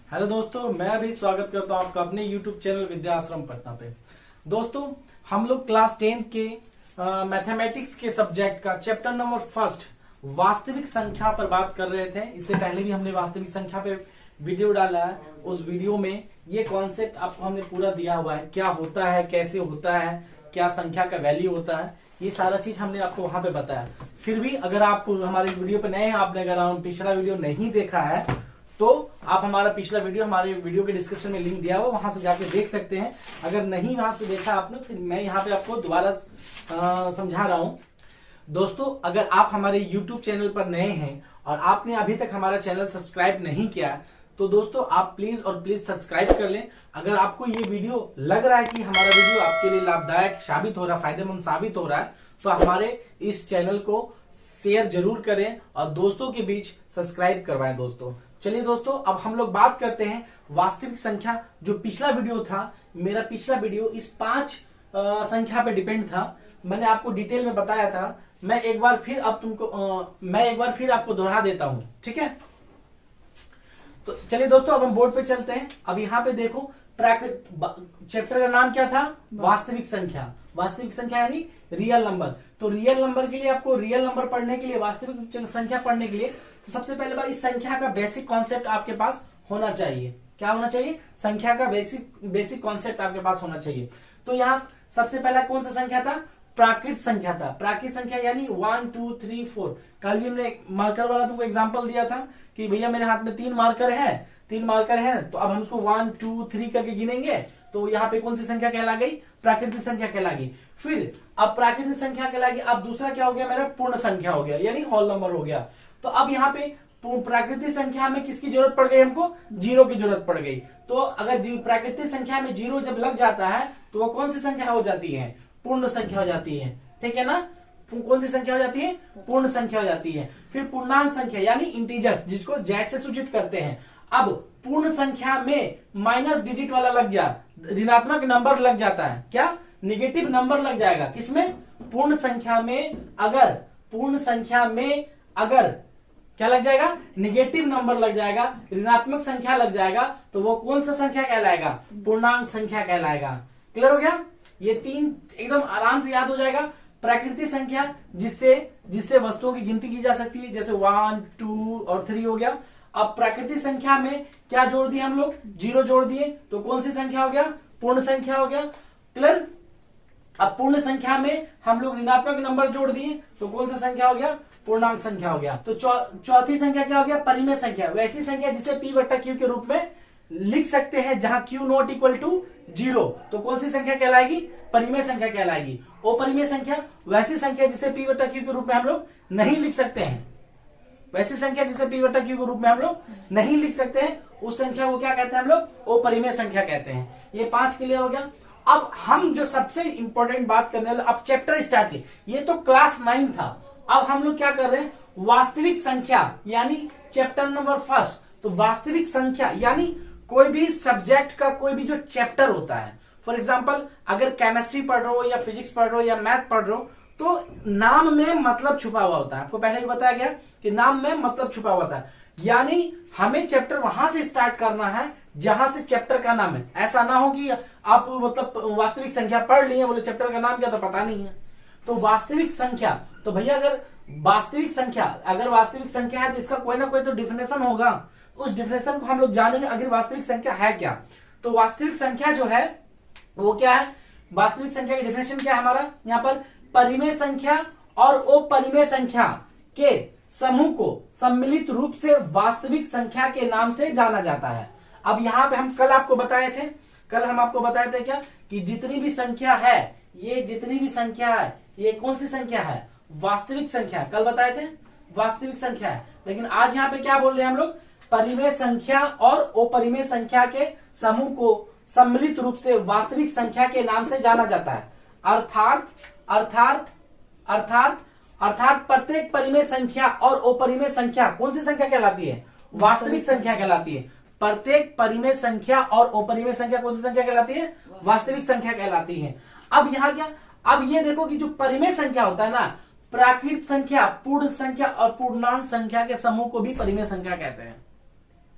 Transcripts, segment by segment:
Hello दोस्तों, मैं भी स्वागत करता हूं आपका अपने YouTube चैनल विद्याश्रम पटना पे। दोस्तों, हम लोग क्लास 10 के मैथमेटिक्स के सब्जेक्ट का चैप्टर नंबर फर्स्ट वास्तविक संख्या पर बात कर रहे थे। इससे पहले भी हमने वास्तविक संख्या पे वीडियो डाला है। उस वीडियो में ये कॉन्सेप्ट आपको हमने पूरा दिया हुआ है, क्या होता है, कैसे होता है, क्या संख्या का वैल्यू होता है, ये सारा चीज हमने आपको वहां पे बताया। फिर भी अगर आप हमारे वीडियो पे नए हैं, आपने अगर पिछला वीडियो नहीं देखा है तो आप हमारा पिछला वीडियो हमारे वीडियो के डिस्क्रिप्शन में लिंक दिया हुआ, वहां से जाके देख सकते हैं। अगर नहीं वहां से देखा आपने, फिर मैं यहाँ पे आपको दोबारा समझा रहा हूँ। दोस्तों, अगर आप हमारे YouTube चैनल पर नए हैं और आपने अभी तक हमारा चैनल सब्सक्राइब नहीं किया, तो दोस्तों आप प्लीज और प्लीज सब्सक्राइब कर लें। अगर आपको ये वीडियो लग रहा है कि हमारा वीडियो आपके लिए लाभदायक साबित हो रहा है, फायदेमंद साबित हो रहा है, तो हमारे इस चैनल को शेयर जरूर करें और दोस्तों के बीच सब्सक्राइब करवाएं। दोस्तों चलिए दोस्तों, अब हम लोग बात करते हैं वास्तविक संख्या। जो पिछला वीडियो था, मेरा पिछला वीडियो इस 5 संख्या पे डिपेंड था। मैंने आपको डिटेल में बताया था। मैं एक बार फिर आपको दोहरा देता हूं, ठीक है। तो चलिए दोस्तों, अब हम बोर्ड पे चलते हैं। अब यहाँ पे देखो, चैप्टर का नाम क्या था? वास्तविक संख्या। वास्तविक संख्या यानी रियल नंबर। तो रियल नंबर के लिए, आपको रियल नंबर पढ़ने के लिए, वास्तविक संख्या पढ़ने के लिए, तो सबसे पहले बात, इस संख्या का बेसिक कॉन्सेप्ट आपके पास होना चाहिए। क्या होना चाहिए? संख्या का बेसिक कॉन्सेप्ट आपके पास होना चाहिए। तो यहाँ सबसे पहला कौन सा संख्या था? प्राकृत संख्या था। प्राकृत संख्या यानी 1 2 3 4। कल भी हमने मार्कर वाला तुमको एग्जाम्पल दिया था कि भैया मेरे हाथ में 3 मार्कर है, तो अब हम उसको 1 2 3 करके गिनेंगे, तो यहाँ पे कौन सी संख्या कहला गई? प्राकृतिक संख्या कहलागी। फिर अब प्राकृतिक संख्या कहलागी, अब दूसरा क्या हो गया मेरा? पूर्ण संख्या हो गया, यानी होल नंबर हो गया। तो अब यहाँ पे प्राकृतिक संख्या में किसकी जरूरत पड़ गई? हमको जीरो की जरूरत पड़ गई। तो अगर प्राकृतिक संख्या में जीरो जब लग जाता है, तो वो कौन सी संख्या हो जाती है? पूर्ण संख्या हो जाती है, ठीक है ना। कौन सी संख्या हो जाती है? पूर्ण संख्या हो जाती है। फिर पूर्णांक संख्या यानी इंटीजर्स, जिसको जेड से सूचित करते हैं। अब पूर्ण संख्या में माइनस डिजिट वाला लग गया, ऋणात्मक नंबर लग जाता है। क्या? निगेटिव नंबर लग जाएगा। किसमें? पूर्ण संख्या में अगर क्या लग जाएगा? निगेटिव नंबर लग जाएगा, ऋणात्मक संख्या लग जाएगा, तो वो कौन सा संख्या कहलाएगा? पूर्णांक संख्या कहलाएगा। क्लियर हो गया? ये 3 एकदम आराम से याद हो जाएगा। प्राकृतिक संख्या जिससे वस्तुओं की गिनती की जा सकती है, जैसे 1 2 और 3 हो गया। अब प्राकृतिक संख्या में क्या जोड़ दिए हम लोग? जीरो जोड़ दिए, तो कौन सी संख्या हो गया? पूर्ण संख्या हो गया। क्लियर? अब पूर्ण संख्या में हम लोग ऋणात्मक नंबर जोड़ दिए, तो कौन सा संख्या हो गया? पूर्णांक संख्या हो गया। तो चौथी संख्या क्या हो गया? परिमेय संख्या। वैसी संख्या जिसे P/Q के रूप में लिख सकते हैं, जहां Q नॉट इक्वल टू 0, तो कौन सी संख्या कहलाएगी? परिमेय संख्या कहलाएगी। अपरिमेय संख्या वैसी संख्या जिसे P/Q के रूप में हम लोग नहीं लिख सकते हैं। वैसी संख्या जिसे P/Q के रूप में हम लोग नहीं लिख सकते हैं, उस संख्या को क्या कहते हैं हम लोग? अपरिमेय संख्या कहते हैं। ये 5 क्लियर हो गया। अब हम जो सबसे इंपॉर्टेंट बात करने वाले, अब चैप्टर स्टार्टिंग, ये तो क्लास 9 था। अब हम लोग क्या कर रहे हैं? वास्तविक संख्या यानी चैप्टर नंबर फर्स्ट। तो वास्तविक संख्या यानी कोई भी सब्जेक्ट का कोई भी जो चैप्टर होता है, फॉर एग्जाम्पल अगर केमिस्ट्री पढ़ रहे हो या फिजिक्स पढ़ रहे हो या मैथ पढ़ रहे हो, तो नाम में मतलब छुपा हुआ होता है। आपको पहले ही बताया गया कि नाम में मतलब छुपा हुआ होता है, यानी हमें चैप्टर वहां से स्टार्ट करना है जहां से चैप्टर का नाम है। ऐसा ना हो कि आप मतलब वास्तविक संख्या पढ़ लिए, बोले चैप्टर का नाम क्या, तो पता नहीं है। तो वास्तविक संख्या, तो भैया अगर वास्तविक संख्या है, तो इसका कोई ना कोई तो डिफिनेशन होगा। उस डिफिनेशन को हम लोग जानेंगे, अगर वास्तविक संख्या है क्या। तो वास्तविक संख्या जो है वो क्या है? वास्तविक संख्या की डिफिनेशन क्या है हमारा यहाँ पर? परिमेय संख्या और अपरिमेय संख्या के समूह को सम्मिलित रूप से वास्तविक संख्या के नाम से जाना जाता है। अब यहाँ पे हम कल हम आपको बताए थे क्या, कि जितनी भी संख्या है, ये कौन सी संख्या है? वास्तविक संख्या। कल बताए थे वास्तविक संख्या है, लेकिन आज यहाँ पे क्या बोल रहे हैं हम लोग? परिमेय संख्या और अपरिमेय संख्या के समूह को सम्मिलित रूप से वास्तविक संख्या के नाम से जाना जाता है। अर्थात प्रत्येक परिमेय संख्या और अपरिमेय संख्या कौन सी संख्या कहलाती है? वास्तविक संख्या कहलाती है। प्रत्येक परिमेय संख्या और अपरिमेय संख्या कौन सी संख्या कहलाती है? वास्तविक संख्या कहलाती है। अब यहाँ क्या, अब ये देखो कि जो परिमेय संख्या होता है ना, प्राकृत संख्या, पूर्ण संख्या और पूर्णांक संख्या के समूह को भी परिमेय संख्या कहते हैं।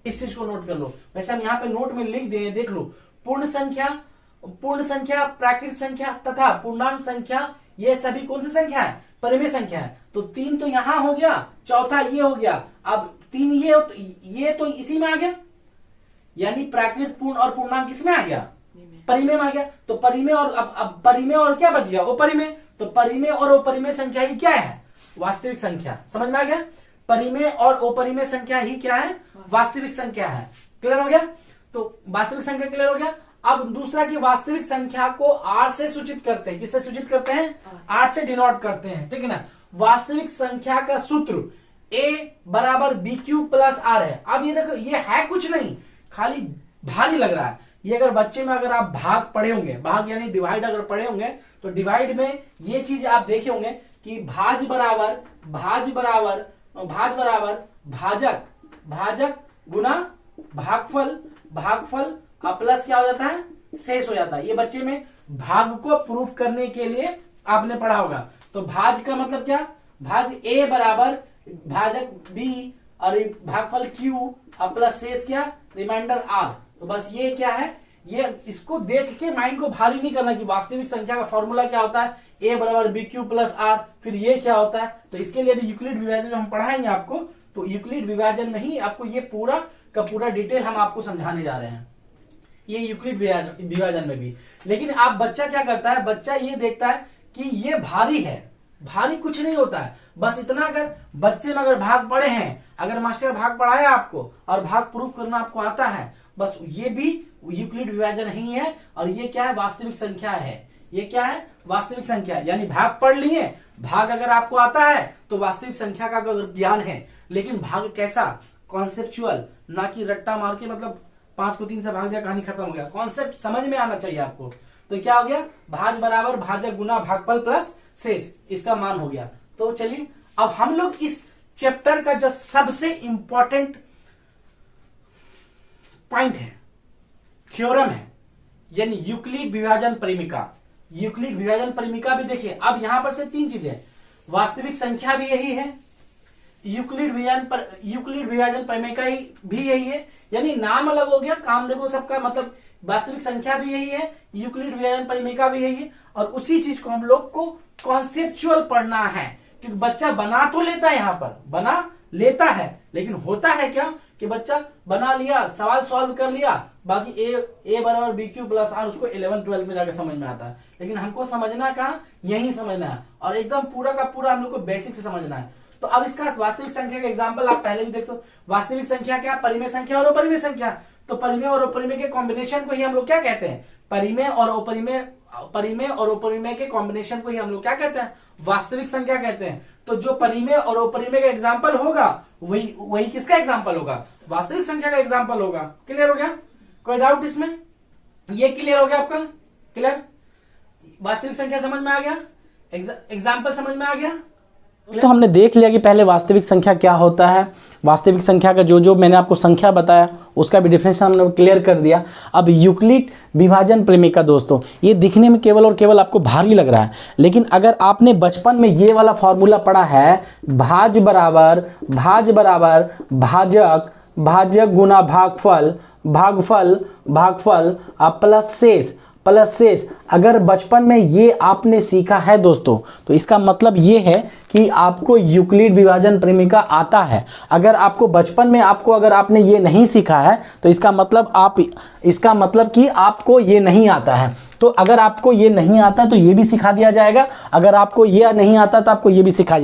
इस चीज को नोट कर लो। वैसे हम यहाँ पे नोट में लिख दें, देख लो, पूर्ण संख्या, प्राकृत संख्या तथा पूर्णांक संख्या, ये सभी कौन सी संख्या है? परिमेय संख्या है। तो 3 तो यहां हो गया, चौथा ये हो गया, अब 3 ये तो इसी में आ गया, यानी प्राकृत, पूर्ण और पूर्णांक किसमें आ गया? परिमेय में आ गया। तो परिमेय और अब परिमेय और क्या बच गया? अपरिमेय। तो परिमेय और अपरिमेय संख्या ही क्या है? वास्तविक संख्या। समझ में आ गया? परिमेय और अपरिमेय संख्या ही क्या है? वास्तविक संख्या है। क्लियर हो गया? तो वास्तविक संख्या क्लियर हो गया। अब दूसरा की वास्तविक संख्या को आर से सूचित करते हैं। किससे सूचित करते हैं? आर से डिनोट करते हैं, ठीक है ना। वास्तविक संख्या का सूत्र a बराबर बी क्यू प्लस आर है। अब ये देखो, ये है कुछ नहीं, खाली भारी लग रहा है। ये अगर बच्चे में अगर आप भाग पढ़े होंगे, भाग यानी डिवाइड अगर पढ़े होंगे, तो डिवाइड में ये चीज आप देखे होंगे कि भाज बराबर भाजक गुना भागफल का प्लस क्या हो जाता है? शेष हो जाता है। ये बच्चे में भाग को प्रूफ करने के लिए आपने पढ़ा होगा। तो भाज का मतलब क्या? भाज ए बराबर भाजक बी और भागफल क्यू और प्लस शेष क्या? Reminder R. तो बस ये क्या है, ये इसको देख के माइंड को भारी नहीं करना कि वास्तविक संख्या का फॉर्मूला क्या होता है, ए बराबर बी क्यू प्लस आर, फिर ये क्या होता है। तो इसके लिए भी यूक्लिड विभाजन हम पढ़ाएंगे आपको, तो यूक्लिड विभाजन में ही आपको ये पूरा का पूरा डिटेल हम आपको समझाने जा रहे हैं, ये यूक्लिड विभाजन में भी। लेकिन आप बच्चा क्या करता है, बच्चा ये देखता है कि ये भारी है, भारी कुछ नहीं होता है। बस इतना, अगर बच्चे में अगर भाग पढ़े हैं, अगर मास्टर भाग पढ़ाया आपको और भाग प्रूफ करना आपको आता है, बस ये भी यूक्लिड विभाजन ही है। और ये क्या है? वास्तविक संख्या है। ये क्या है? वास्तविक संख्या, यानी भाग पढ़ लिए, भाग अगर आपको आता है तो वास्तविक संख्या का अगर ज्ञान है। लेकिन भाग कैसा? कॉन्सेप्चुअल, ना कि रट्टा मार के मतलब 5 को 3 से भाग दिया, कहानी खत्म हो गया। कॉन्सेप्ट समझ में आना चाहिए आपको। तो क्या हो गया? भाज बराबर भाजक गुना भागफल प्लस शेष, इसका मान हो गया। तो चलिए अब हम लोग इस चैप्टर का जो सबसे इंपॉर्टेंट पॉइंट है, थ्योरम है, यानी यूक्लिड विभाजन परिमिका। यूक्लिड विभाजन परिमिका भी देखिए, अब यहां पर से 3 चीजें, वास्तविक संख्या भी यही है, यूक्लिड विभाजन परिमिका भी यही है, यानी नाम अलग हो गया, काम देखो सबका, मतलब वास्तविक संख्या भी यही है, यूक्लिड विभाजन परिमिका भी यही है। और उसी चीज को हम लोग को कॉन्सेप्चुअल पढ़ना है, क्योंकि बच्चा बना तो लेता है, यहां पर बना लेता है, लेकिन होता है क्या कि बच्चा बना लिया, सवाल सॉल्व कर लिया, बाकी ए बराबर बी क्यू प्लस आर उसको 11th-12th में जाकर समझ में आता है। लेकिन हमको समझना कहाँ? यही समझना है, और एकदम पूरा का पूरा हम लोग को बेसिक से समझना है। तो अब इसका वास्तविक संख्या का एग्जाम्पल आप पहले भी देखते हो। वास्तविक संख्या क्या? परिमेय संख्या और अपरिमेय संख्या। तो परिमेय और अपरिमेय के कॉम्बिनेशन को ही हम लोग क्या कहते हैं? परिमेय और अपरिमेय के कॉम्बिनेशन को ही हम लोग क्या कहते हैं? वास्तविक संख्या कहते हैं। तो जो परिमेय और अपरिमेय का एग्जाम्पल होगा वही किसका एग्जाम्पल होगा? वास्तविक संख्या का एग्जाम्पल होगा। क्लियर हो गया? कोई डाउट इसमें? ये क्लियर हो गया आपका? क्लियर? वास्तविक संख्या समझ में आ गया, एग्जाम्पल समझ में आ गया। तो हमने देख लिया कि पहले वास्तविक संख्या क्या होता है, वास्तविक संख्या का जो मैंने आपको संख्या बताया उसका भी डिफरेंस हमने क्लियर कर दिया। अब यूक्लिड विभाजन परिमिका दोस्तों, ये दिखने में केवल और केवल आपको भारी लग रहा है, लेकिन अगर आपने बचपन में ये वाला फॉर्मूला पढ़ा है, भाज बराबर भाजक गुना भागफल प्लस शेष, अगर बचपन में ये आपने सीखा है दोस्तों, तो इसका मतलब ये है कि आपको यूक्लिड विभाजन परिमिका आता है। अगर आपको बचपन में अगर आपने ये नहीं सीखा है, तो इसका मतलब कि आपको ये नहीं आता है। तो अगर आपको ये नहीं आता तो ये भी सिखा दिया जाएगा, अगर आपको ये नहीं आता तो आपको ये भी सिखा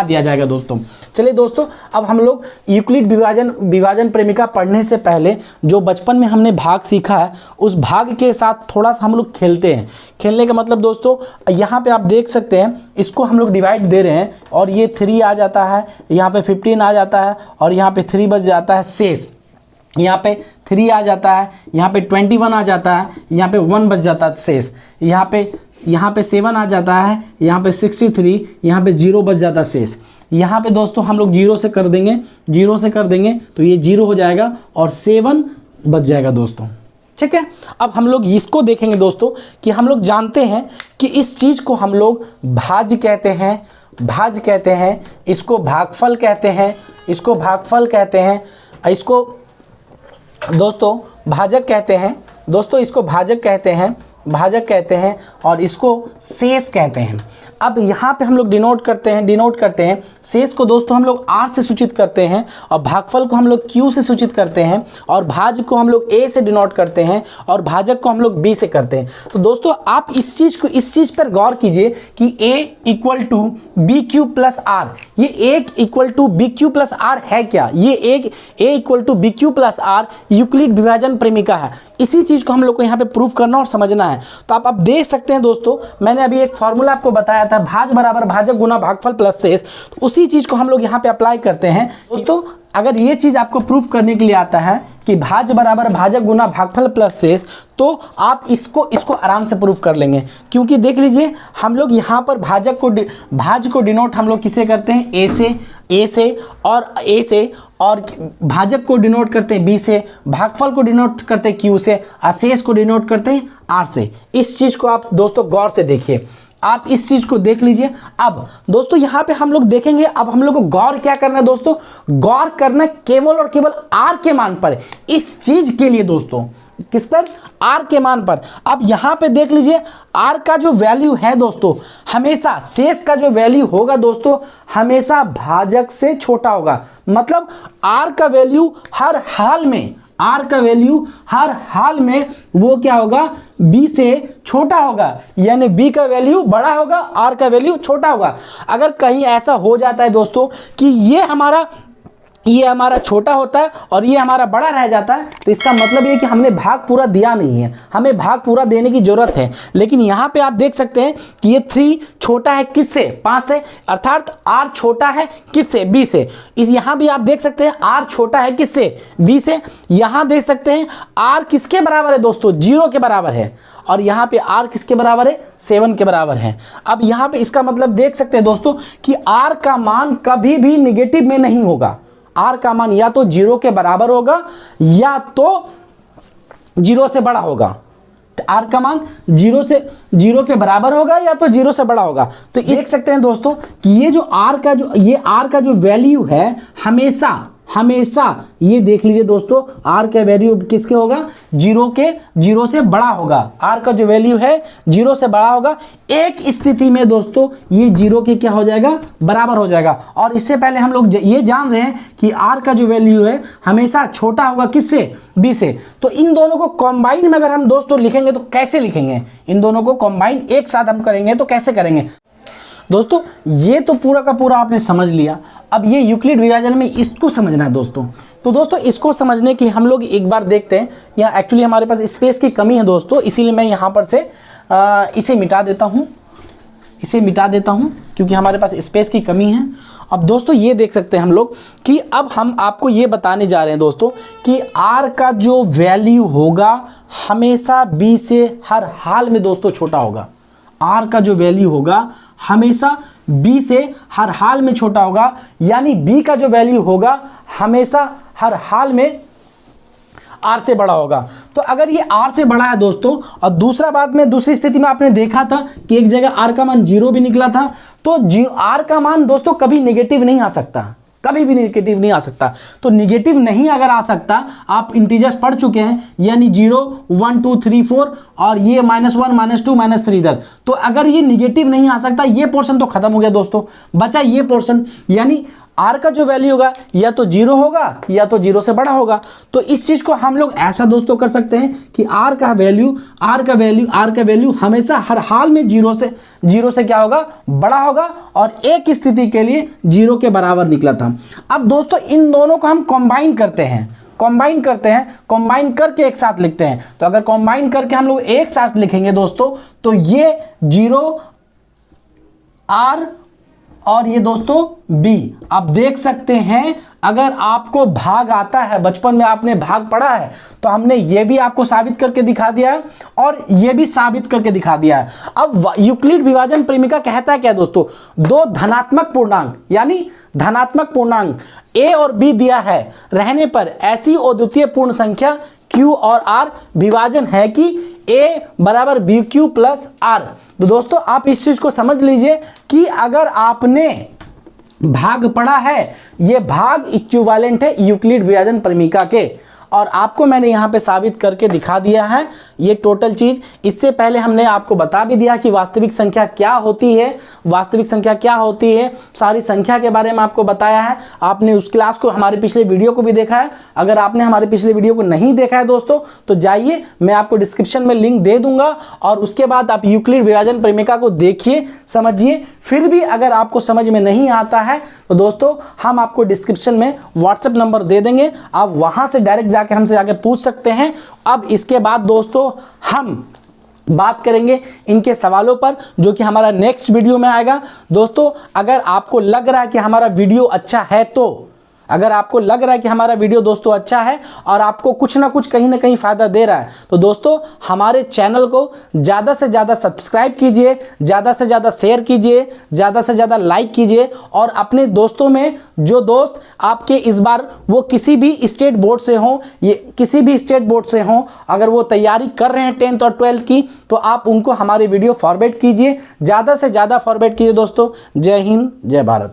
दिया जाएगा दोस्तों। चलिए दोस्तों, अब हम लोग यूक्लिड विभाजन परिमिका पढ़ने से पहले जो बचपन में हमने भाग सीखा है, उस भाग के साथ थोड़ा सा हम लोग खेलते हैं। खेलने का मतलब दोस्तों, यहाँ पे आप देख सकते हैं, इसको हम लोग डिवाइड दे रहे हैं और ये 3 आ जाता है, यहाँ पे 15 आ जाता है और यहाँ पे 3 बच जाता है शेष, यहाँ पे 3 आ जाता है, यहाँ पे 21 आ जाता है, यहाँ पे 1 बच जाता है शेष, यहाँ पे 7 आ जाता है, यहाँ पे 63, यहाँ पे 0 बच जाता है शेष। यहाँ पे दोस्तों हम लोग 0 से कर देंगे तो ये 0 हो जाएगा और 7 बच जाएगा दोस्तों। ठीक है, अब हम लोग इसको देखेंगे दोस्तों कि हम लोग जानते हैं कि इस चीज़ को हम लोग भाज कहते हैं, इसको भागफल कहते हैं, इसको दोस्तों भाजक कहते हैं, दोस्तों इसको भाजक कहते हैं, भाजक कहते हैं, और इसको शेष कहते हैं। अब यहाँ पे हम लोग डिनोट करते हैं शेष को दोस्तों हम लोग r से सूचित करते हैं, और भागफल को हम लोग q से सूचित करते हैं, और भाज्य को हम लोग a से डिनोट करते हैं, और भाजक को हम लोग b से करते हैं। तो दोस्तों आप इस चीज़ पर गौर कीजिए कि a equal to B Q plus R, ये एक equal to B Q plus R है क्या? ये एक a equal to B Q plus R Euclid विभाजन प्रेमिका है। इसी चीज़ को हम लोग को यहाँ पे प्रूफ करना और समझना है। तो आप देख सकते हैं दोस्तों, मैंने अभी एक फॉर्मूला आपको बताया था, भाज बराबर भाजक गुना भागफल प्लस शेष। तो उसी चीज़ को हम लोग यहाँ पे अप्लाई करते हैं दोस्तों। अगर ये चीज़ आपको प्रूफ करने के लिए आता है कि भाज बराबर भाजक गुना भागफल प्लस शेष, तो आप इसको आराम से प्रूफ कर लेंगे। क्योंकि देख लीजिए हम लोग यहाँ पर भाज को डिनोट हम लोग किसे करते हैं? ए से, और भाजक को डिनोट करते हैं बी से, भागफल को डिनोट करते हैं क्यू से, और शेष को डिनोट करते हैं आर से। इस चीज़ को आप दोस्तों गौर से देखिए, आप इस चीज को देख लीजिए। अब दोस्तों यहाँ पे हम लोग देखेंगे, अब हम लोग को गौर क्या करना है दोस्तों? गौर करना केवल और केवल आर के मान पर, इस चीज के लिए दोस्तों। किस पर? आर के मान पर। अब यहाँ पे देख लीजिए आर का जो वैल्यू है दोस्तों, हमेशा शेष का जो वैल्यू होगा दोस्तों, हमेशा भाजक से छोटा होगा। मतलब आर का वैल्यू हर हाल में, आर का वैल्यू हर हाल में वो क्या होगा? बी से छोटा होगा। यानी बी का वैल्यू बड़ा होगा, आर का वैल्यू छोटा होगा। अगर कहीं ऐसा हो जाता है दोस्तों कि ये हमारा छोटा होता है और ये हमारा बड़ा रह जाता है, तो इसका मतलब ये कि हमने भाग पूरा दिया नहीं है, हमें भाग पूरा देने की जरूरत है। लेकिन यहाँ पे आप देख सकते हैं कि ये 3 छोटा है किससे? 5 से, अर्थात r छोटा है किससे? b से। इस यहाँ भी आप देख सकते हैं r छोटा है किससे? b से। यहाँ देख सकते हैं r किसके बराबर है दोस्तों? 0 के बराबर है। और यहाँ पे r किसके बराबर है? 7 के बराबर है। अब यहाँ पे इसका मतलब देख सकते हैं दोस्तों कि r का मान कभी भी निगेटिव में नहीं होगा। आर का मान या तो 0 के बराबर होगा या तो 0 से बड़ा होगा। आर का मान 0 के बराबर होगा या तो 0 से बड़ा होगा। तो देख सकते हैं दोस्तों कि ये आर का जो वैल्यू है, हमेशा ये देख लीजिए दोस्तों, आर का वैल्यू किसके होगा? 0 से बड़ा होगा। आर का जो वैल्यू है 0 से बड़ा होगा। एक स्थिति में दोस्तों ये 0 के क्या हो जाएगा? बराबर हो जाएगा। और इससे पहले हम लोग ये जान रहे हैं कि आर का जो वैल्यू है हमेशा छोटा होगा किससे? बी से। तो इन दोनों को कंबाइन में अगर हम दोस्तों लिखेंगे तो कैसे लिखेंगे? इन दोनों को कंबाइन एक साथ हम करेंगे तो कैसे करेंगे दोस्तों? ये तो पूरा का पूरा आपने समझ लिया। अब ये यूक्लिड विभाजन में इसको समझना है दोस्तों। तो दोस्तों इसको समझने के लिए हम लोग एक बार देखते हैं। यहाँ एक्चुअली हमारे पास स्पेस की कमी है दोस्तों, इसीलिए मैं यहाँ पर से इसे मिटा देता हूँ क्योंकि हमारे पास स्पेस की कमी है। अब दोस्तों ये देख सकते हैं हम लोग कि अब हम आपको ये बताने जा रहे हैं दोस्तों कि आर का जो वैल्यू होगा हमेशा बी से हर हाल में दोस्तों छोटा होगा। आर का जो वैल्यू होगा हमेशा b से हर हाल में छोटा होगा। यानी b का जो वैल्यू होगा हमेशा हर हाल में r से बड़ा होगा। तो अगर ये r से बड़ा है दोस्तों, और दूसरी स्थिति में आपने देखा था कि एक जगह r का मान 0 भी निकला था, तो r का मान दोस्तों कभी नेगेटिव नहीं आ सकता, कभी भी नेगेटिव नहीं आ सकता। तो नेगेटिव नहीं अगर आ सकता, आप इंटीजर्स पढ़ चुके हैं, यानी 0 1 2 3 4 और ये -1 -2 -3 इधर। तो अगर ये नेगेटिव नहीं आ सकता, ये पोर्शन तो खत्म हो गया दोस्तों, बचा ये पोर्शन। यानी आर का जो वैल्यू होगा या तो 0 होगा या तो 0 से बड़ा होगा। तो इस चीज को हम लोग ऐसा दोस्तों कर सकते हैं कि आर का वैल्यू हमेशा हर हाल में 0 से क्या होगा? बड़ा होगा। और एक स्थिति के लिए 0 के बराबर निकला था। अब दोस्तों इन दोनों को हम कंबाइन करते हैं, कंबाइन करके एक साथ लिखते हैं। तो अगर कंबाइन करके हम लोग एक साथ लिखेंगे दोस्तों, तो ये 0 आर और ये दोस्तों b। आप देख सकते हैं अगर आपको भाग आता है, बचपन में आपने भाग पढ़ा है, तो हमने ये भी आपको साबित करके दिखा दिया है और ये भी साबित करके दिखा दिया है। अब यूक्लिड विभाजन प्रेमिका कहता है क्या दोस्तों? दो धनात्मक पूर्णांक, यानी धनात्मक पूर्णांक a और b दिया है रहने पर ऐसी अद्वितीय पूर्ण संख्या q और r विभाजन है कि a बराबर bq प्लस r। तो दोस्तों आप इस चीज को समझ लीजिए कि अगर आपने भाग पढ़ा है, ये भाग इक्विवेलेंट है यूक्लिड विभाजन प्रेमिका के। और आपको मैंने यहाँ पे साबित करके दिखा दिया है ये टोटल चीज। इससे पहले हमने आपको बता भी दिया कि वास्तविक संख्या क्या होती है, वास्तविक संख्या क्या होती है, सारी संख्या के बारे में आपको बताया है। आपने उस क्लास को, हमारे पिछले वीडियो को भी देखा है। अगर आपने हमारे पिछले वीडियो को नहीं देखा है दोस्तों तो जाइए, मैं आपको डिस्क्रिप्शन में लिंक दे दूंगा और उसके बाद आप यूक्लिड विभाजन प्रेमिका को देखिए, समझिए। फिर भी अगर आपको समझ में नहीं आता है तो दोस्तों हम आपको डिस्क्रिप्शन में व्हाट्सएप नंबर दे देंगे, आप वहां से डायरेक्ट जाके हमसे आके पूछ सकते हैं। अब इसके बाद दोस्तों हम बात करेंगे इनके सवालों पर, जो कि हमारा नेक्स्ट वीडियो में आएगा। दोस्तों अगर आपको लग रहा है कि हमारा वीडियो अच्छा है, तो अगर आपको लग रहा है कि हमारा वीडियो दोस्तों अच्छा है और आपको कुछ ना कुछ कहीं ना कहीं फायदा दे रहा है, तो दोस्तों हमारे चैनल को ज़्यादा से ज़्यादा सब्सक्राइब कीजिए, ज़्यादा से ज़्यादा शेयर कीजिए, ज़्यादा से ज़्यादा लाइक कीजिए। और अपने दोस्तों में जो दोस्त आपके इस बार वो किसी भी स्टेट बोर्ड से हों, ये किसी भी स्टेट बोर्ड से हों, अगर वो तैयारी कर रहे हैं 10th और 12th की, तो आप उनको हमारे वीडियो फॉरवर्ड कीजिए, ज़्यादा से ज़्यादा फॉरवर्ड कीजिए दोस्तों। जय हिंद, जय भारत।